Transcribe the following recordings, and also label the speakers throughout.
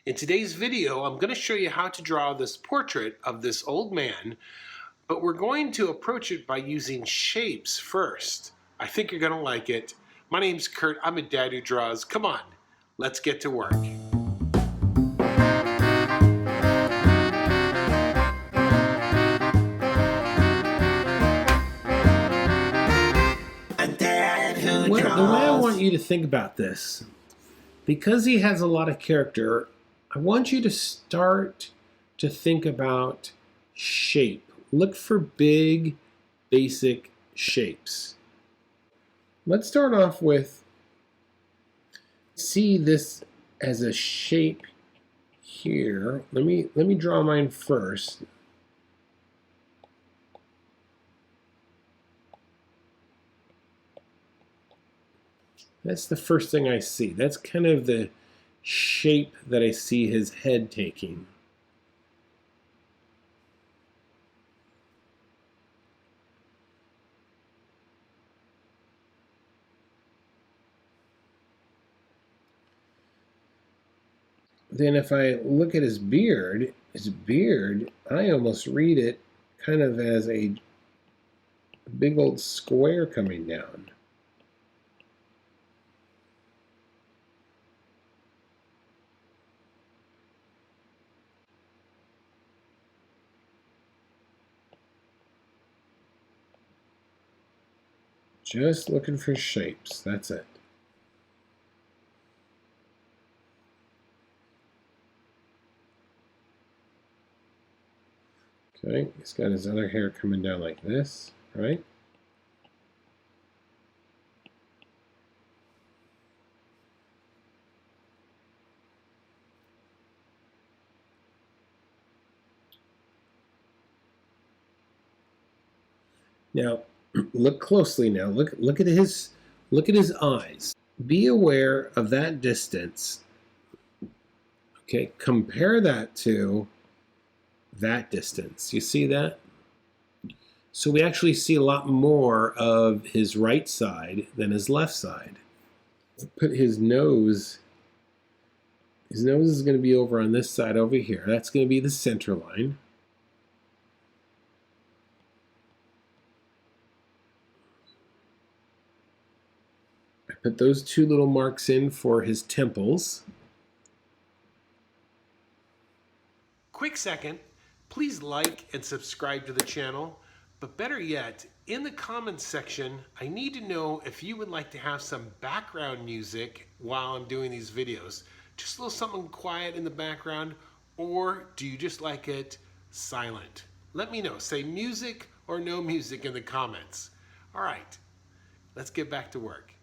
Speaker 1: In today's video, I'm going to show you how to draw this portrait of this old man, but we're going to approach it by using shapes first. I think you're going to like it. My name's Kurt. I'm a dad who draws. Come on, let's get to work. The way I want you to think about this, because he has a lot of character, I want you to start to think about shape. Look for big, basic shapes. Let's start off with, see this as a shape here. Let me draw mine first. That's the first thing I see. That's kind of the shape that I see his head taking. Then if I look at his beard, I almost read it kind of as a big old square coming down. Just looking for shapes, that's it. Okay, he's got his other hair coming down like this, right? Now, look closely now. Look at his eyes. Be aware of that distance. Okay, compare that to that distance. You see that? So we actually see a lot more of his right side than his left side. Put his nose. His nose is going to be over on this side over here. That's going to be the center line. I put those two little marks in for his temples. Quick second, please like and subscribe to the channel, but better yet, in the comments section, I need to know if you would like to have some background music while I'm doing these videos. Just a little something quiet in the background, or do you just like it silent? Let me know. Say music or no music in the comments. All right, let's get back to work.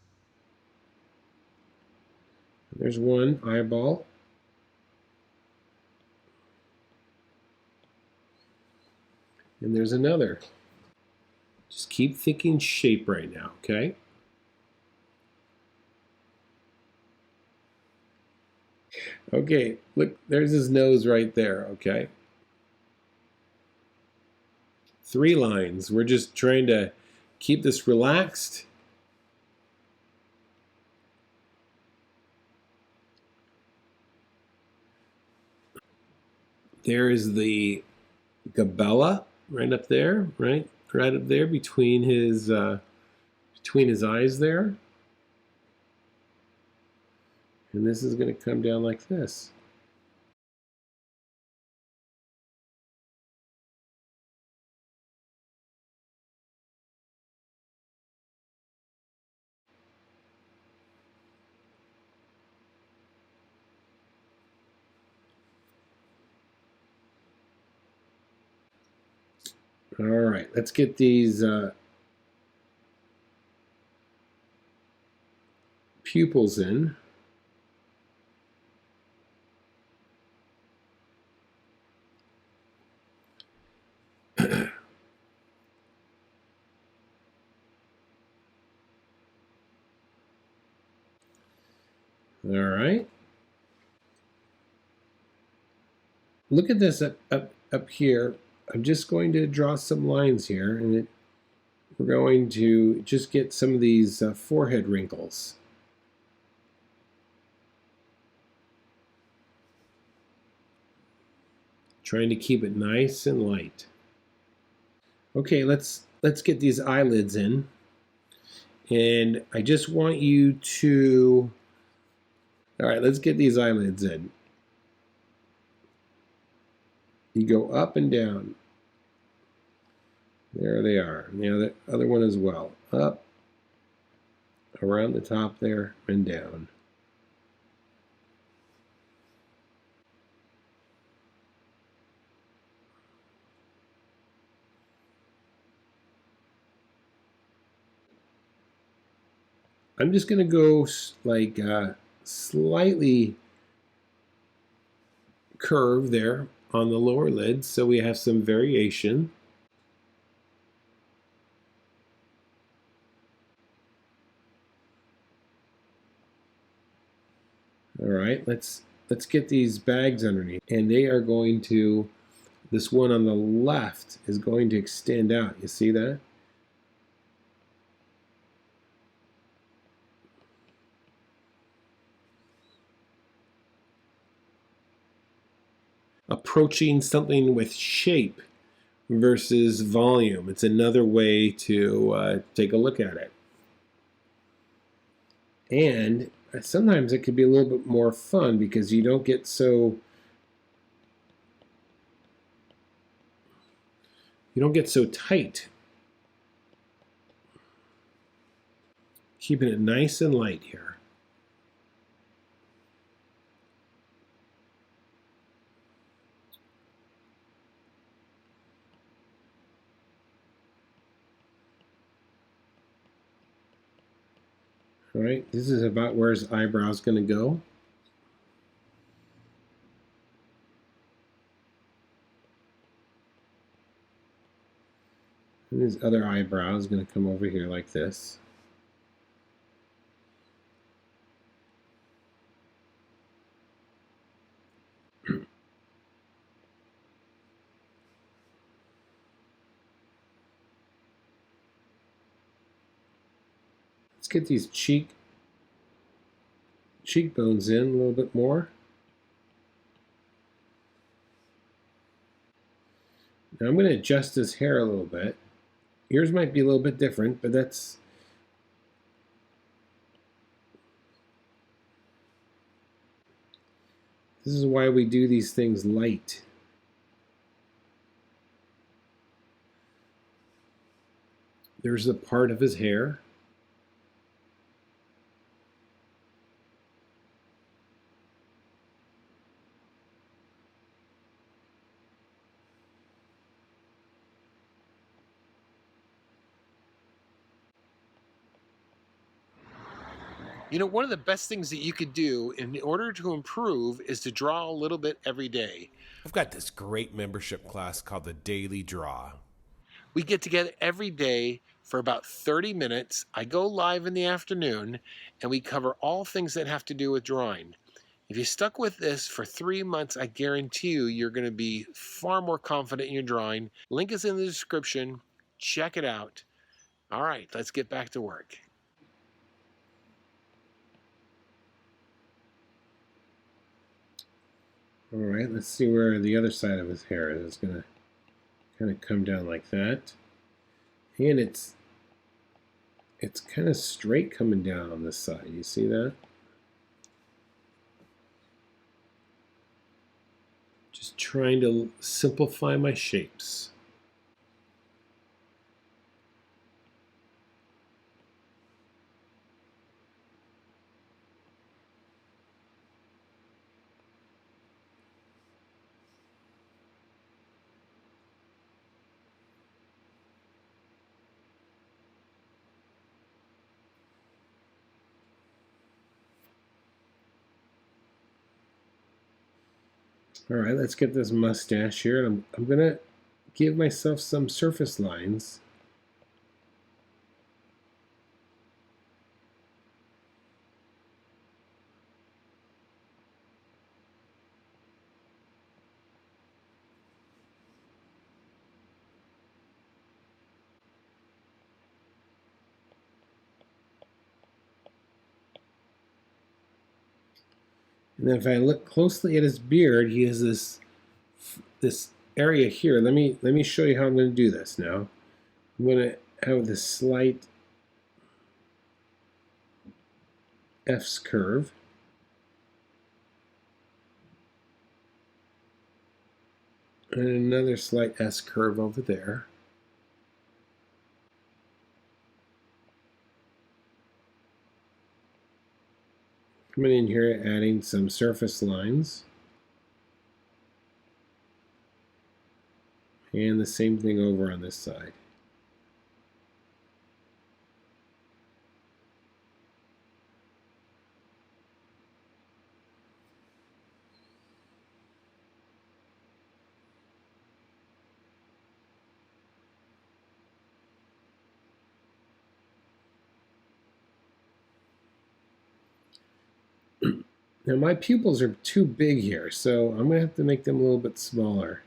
Speaker 1: There's one eyeball. And there's another. Just keep thinking shape right now, okay? Okay, look, there's his nose right there, okay? 3 lines. We're just trying to keep this relaxed. There is the gabella right up there, right up there between his eyes there. And this is going to come down like this. All right, let's get these pupils in. All right. Look at this up here. I'm just going to draw some lines here, and we're going to just get some of these forehead wrinkles. Trying to keep it nice and light. Okay, let's get these eyelids in. And I just want you to, all right, let's get these eyelids in. You go up and down. There they are. Now the other one as well. Up, around the top there, and down. I'm just going to go like slightly curve there on the lower lid so we have some variation. All right, let's get these bags underneath, and they are going to, this one on the left is going to extend out. You see that? Approaching something with shape versus volume. It's another way to take a look at it. And sometimes it could be a little bit more fun because you don't get so tight. Keeping it nice and light here. All right, this is about where his eyebrow is going to go. And his other eyebrow is going to come over here like this. Let's get these cheekbones in a little bit more. Now I'm going to adjust his hair a little bit. Yours might be a little bit different, but this is why we do these things light. There's a part of his hair. You know, one of the best things that you could do in order to improve is to draw a little bit every day.
Speaker 2: I've got this great membership class called the Daily Draw.
Speaker 1: We get together every day for about 30 minutes. I go live in the afternoon, and we cover all things that have to do with drawing. If you stuck with this for 3 months, I guarantee you're going to be far more confident in your drawing. Link is in the description. Check it out. All right, let's get back to work. All right, let's see where the other side of his hair is. It's going to kind of come down like that. And it's kind of straight coming down on this side. You see that? Just trying to simplify my shapes. All right, let's get this mustache here. I'm going to give myself some surface lines. And then if I look closely at his beard, he has this this area here, let me show you how I'm going to do this now. I'm going to have this slight F's curve. And another slight S curve over there. Coming in here, adding some surface lines. And the same thing over on this side. Now my pupils are too big here, so I'm going to have to make them a little bit smaller.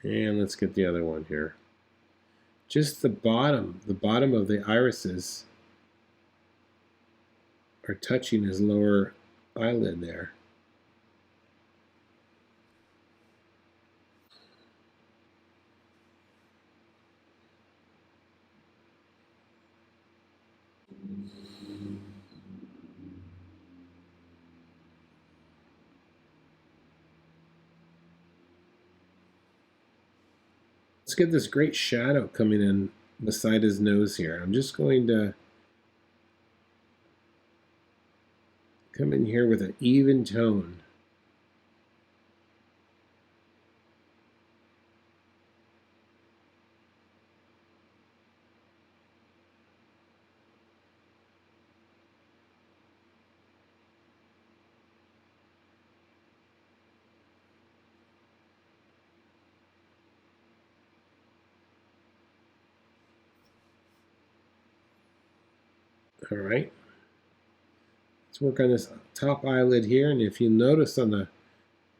Speaker 1: And let's get the other one here. Just the bottom of the irises are touching his lower eyelid there. Let's get this great shadow coming in beside his nose here. I'm just going to come in here with an even tone. All right. Let's work on this top eyelid here, and if you notice on the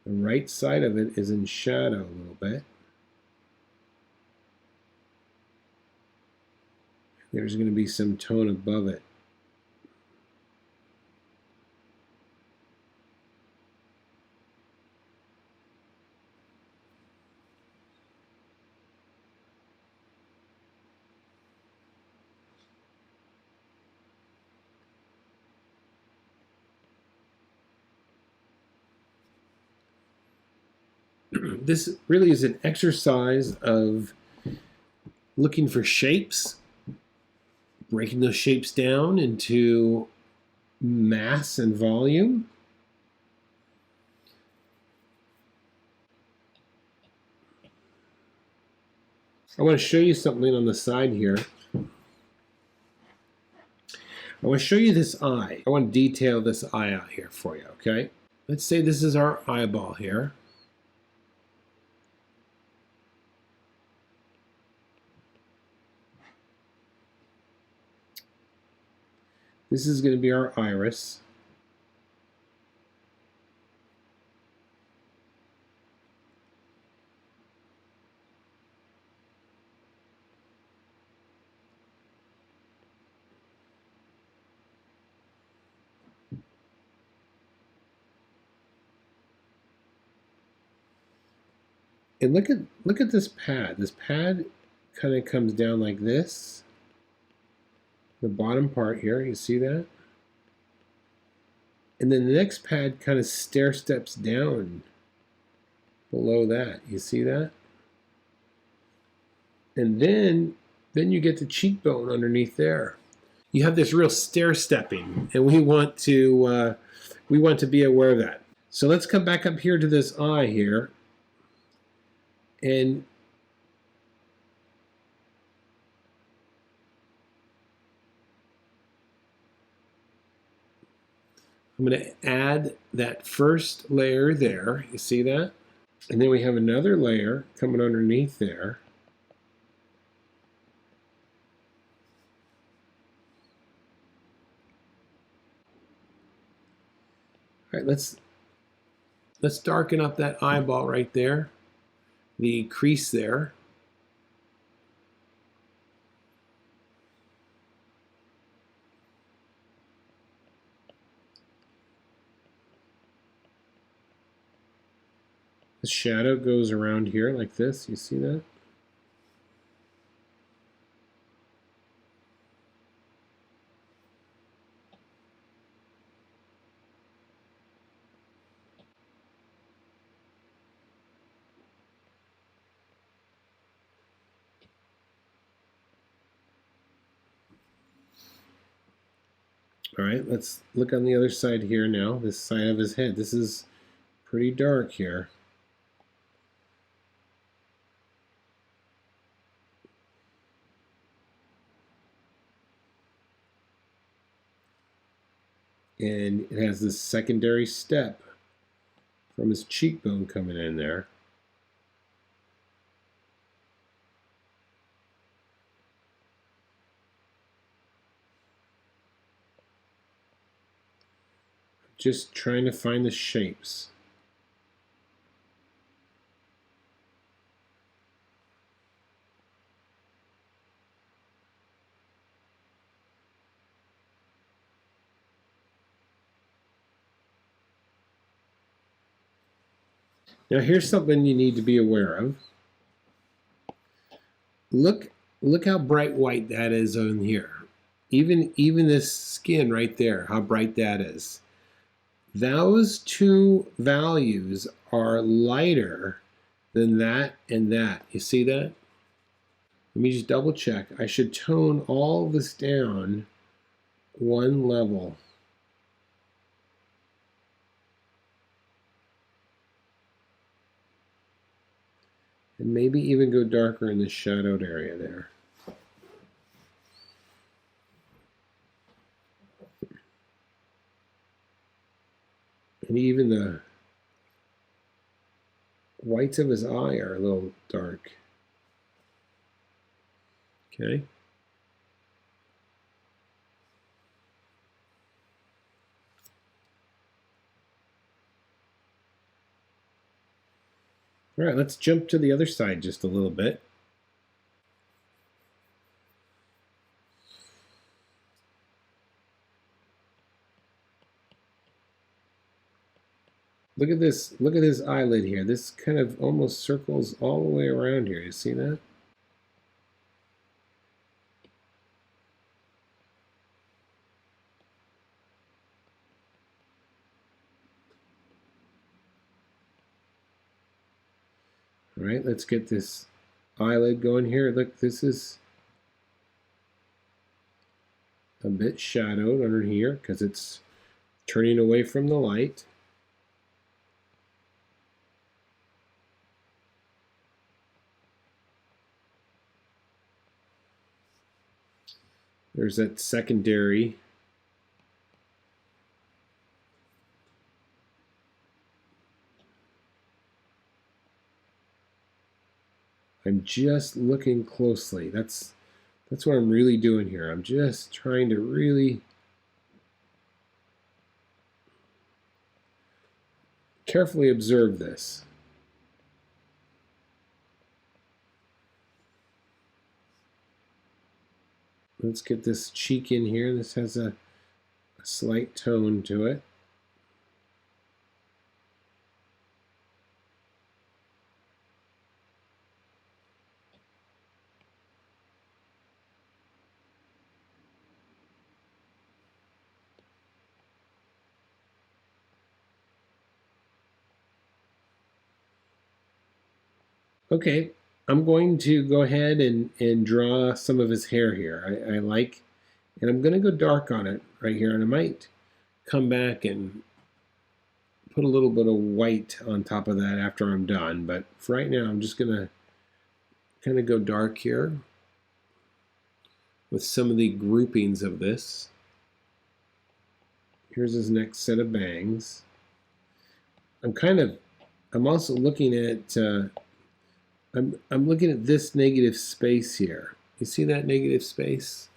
Speaker 1: right side of it is in shadow a little bit. There's going to be some tone above it. This really is an exercise of looking for shapes, breaking those shapes down into mass and volume. I want to show you something on the side here. I want to show you this eye. I want to detail this eye out here for you, okay? Let's say this is our eyeball here. This is going to be our iris. And look at this pad. This pad kind of comes down like this. The bottom part here, you see that? And then the next pad kind of stair steps down below that. You see that? And then you get the cheekbone underneath there. You have this real stair stepping, and we want to be aware of that. So let's come back up here to this eye here, and I'm going to add that first layer there. You see that? And then we have another layer coming underneath there. All right, let's Let's darken up that eyeball right there, the crease there. The shadow goes around here like this. You see that? All right, let's look on the other side here now, this side of his head. This is pretty dark here. And it has this secondary step from his cheekbone coming in there. Just trying to find the shapes. Now here's something you need to be aware of. Look how bright white that is on here. Even this skin right there, how bright that is. Those two values are lighter than that and that. You see that? Let me just double check. I should tone all this down one level. And maybe even go darker in the shadowed area there. And even the whites of his eye are a little dark. Okay. All right, let's jump to the other side just a little bit. Look at this eyelid here. This kind of almost circles all the way around here. You see that? All right, let's get this eyelid going here. Look, this is a bit shadowed under here because it's turning away from the light. There's that secondary. I'm just looking closely. That's what I'm really doing here. I'm just trying to really carefully observe this. Let's get this cheek in here. This has a slight tone to it. Okay, I'm going to go ahead and draw some of his hair here. I like, and I'm going to go dark on it right here, and I might come back and put a little bit of white on top of that after I'm done. But for right now, I'm just going to kind of go dark here with some of the groupings of this. Here's his next set of bangs. I'm also looking at, I'm looking at this negative space here. You see that negative space?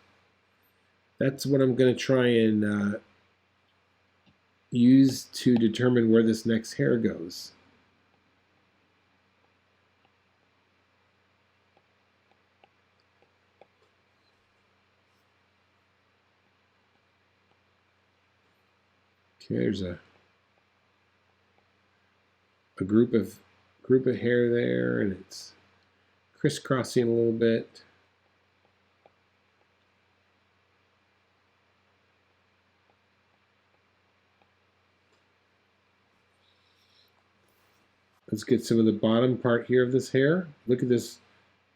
Speaker 1: That's what I'm going to try and use to determine where this next hair goes. Okay, there's a group of hair there, and it's crisscrossing a little bit. Let's get some of the bottom part here of this hair. Look at this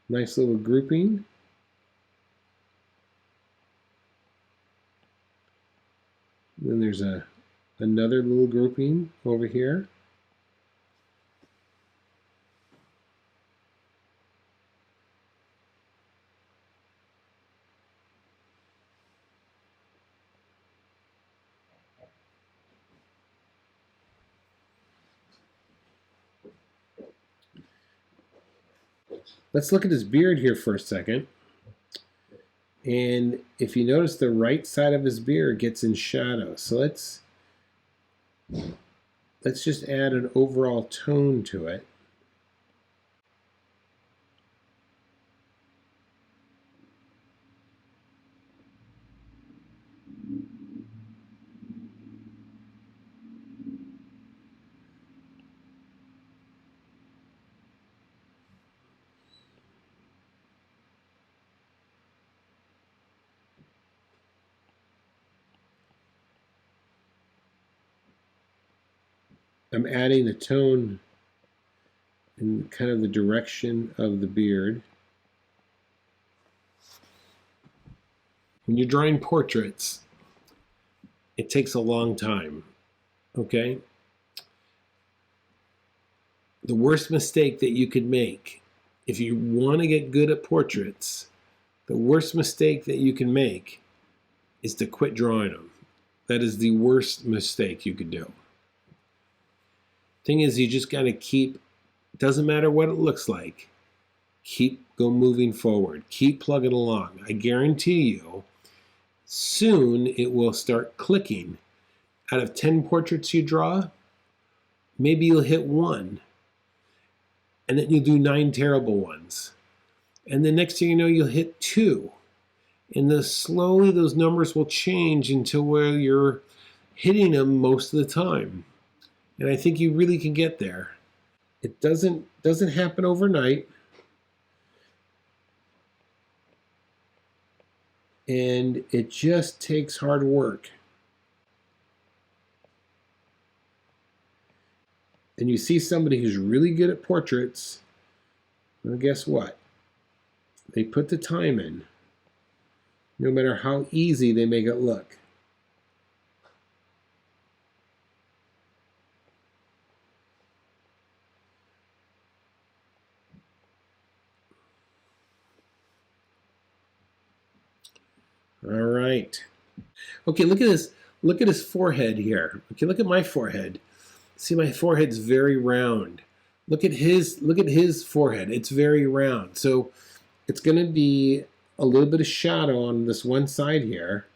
Speaker 1: nice little grouping. Then there's another little grouping over here. Let's look at his beard here for a second. And if you notice, the right side of his beard gets in shadow. So let's just add an overall tone to it. I'm adding the tone in kind of the direction of the beard. When you're drawing portraits, it takes a long time, okay? The worst mistake that you could make, if you want to get good at portraits, the worst mistake that you can make is to quit drawing them. That is the worst mistake you could do. Thing is, you just got to keep, doesn't matter what it looks like, keep moving forward, keep plugging along. I guarantee you, soon it will start clicking. Out of 10 portraits you draw, maybe you'll hit one, and then you'll do 9 terrible ones. And the next thing you know, you'll hit 2. And slowly those numbers will change until where you're hitting them most of the time. And I think you really can get there. It doesn't happen overnight. And it just takes hard work. And you see somebody who's really good at portraits, well, guess what? They put the time in, no matter how easy they make it look. All right. Okay, look at this. Look at his forehead here. Okay, look at my forehead. See, my forehead's very round. Look at his forehead. It's very round. So it's going to be a little bit of shadow on this one side here.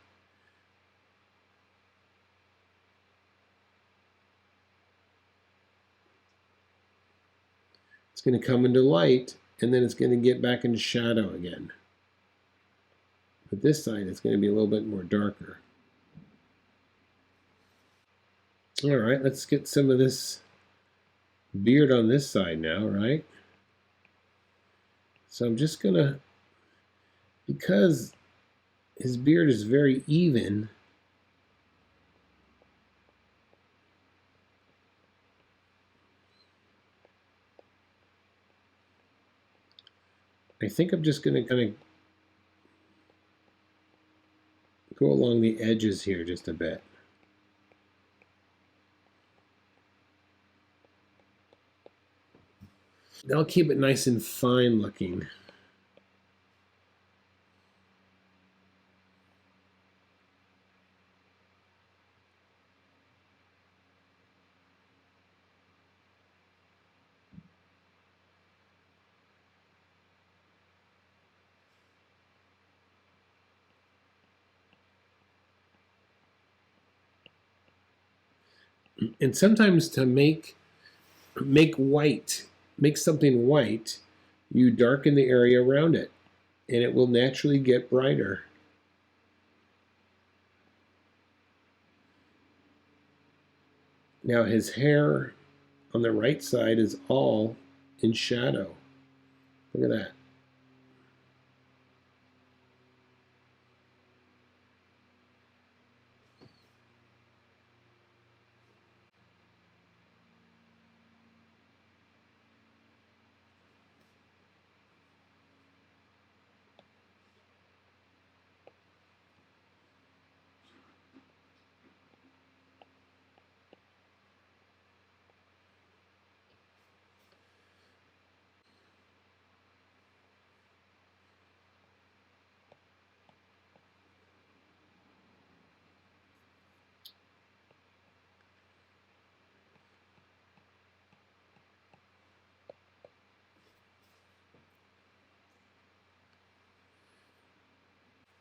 Speaker 1: It's going to come into light, and then it's going to get back into shadow again. But this side, it's going to be a little bit more darker. All right, let's get some of this beard on this side now, right? So I'm just going to, because his beard is very even, I think I'm just going to kind of go along the edges here just a bit. That'll keep it nice and fine looking. And sometimes to make white, make something white, you darken the area around it, and it will naturally get brighter. Now his hair on the right side is all in shadow. Look at that.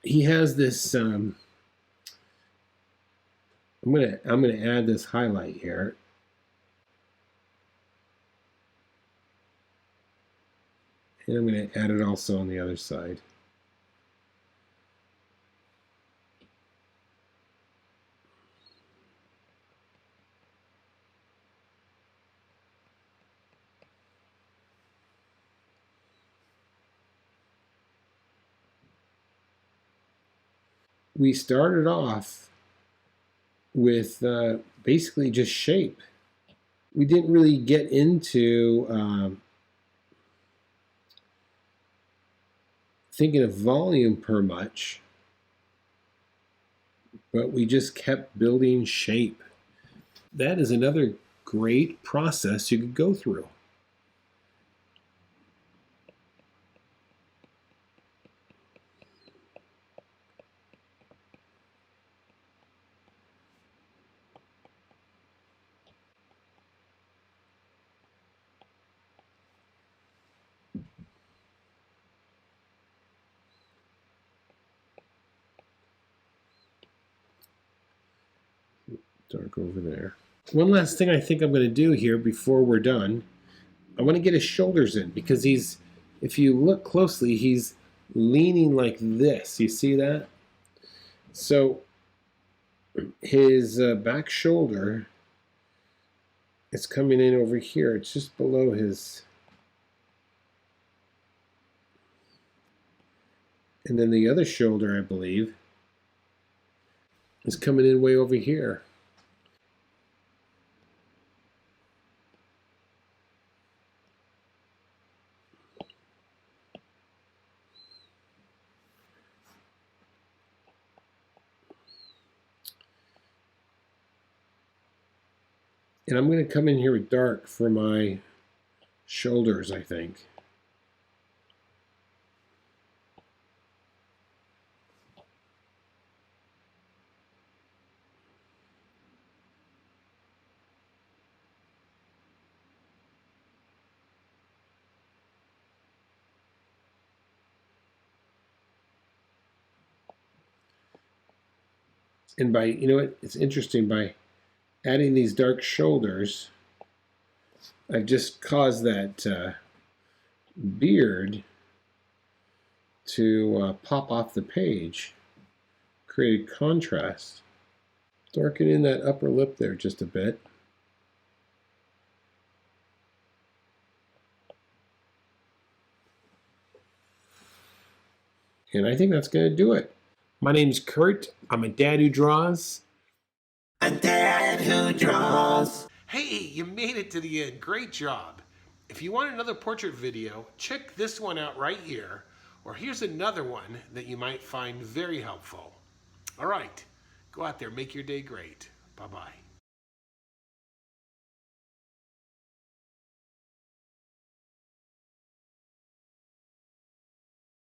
Speaker 1: He has this. I'm gonna add this highlight here, and I'm gonna add it also on the other side. We started off with basically just shape. We didn't really get into thinking of volume per much, but we just kept building shape. That is another great process you could go through. Dark over there. One last thing I think I'm going to do here before we're done, I want to get his shoulders in because he's, if you look closely, he's leaning like this. You see that? So his back shoulder is coming in over here. It's just below his, and then the other shoulder, I believe, is coming in way over here. And I'm going to come in here with dark for my shoulders, I think. And by, you know what, it's interesting, by adding these dark shoulders, I've just caused that beard to pop off the page, create contrast. Darken in that upper lip there just a bit. And I think that's going to do it. My name's Kurt. I'm a dad who draws.
Speaker 2: A dad who draws. Hey, you made it to the end. Great job. If you want another portrait video, check this one out right here. Or here's another one that you might find very helpful. All right, go out there, make your day great. Bye-bye.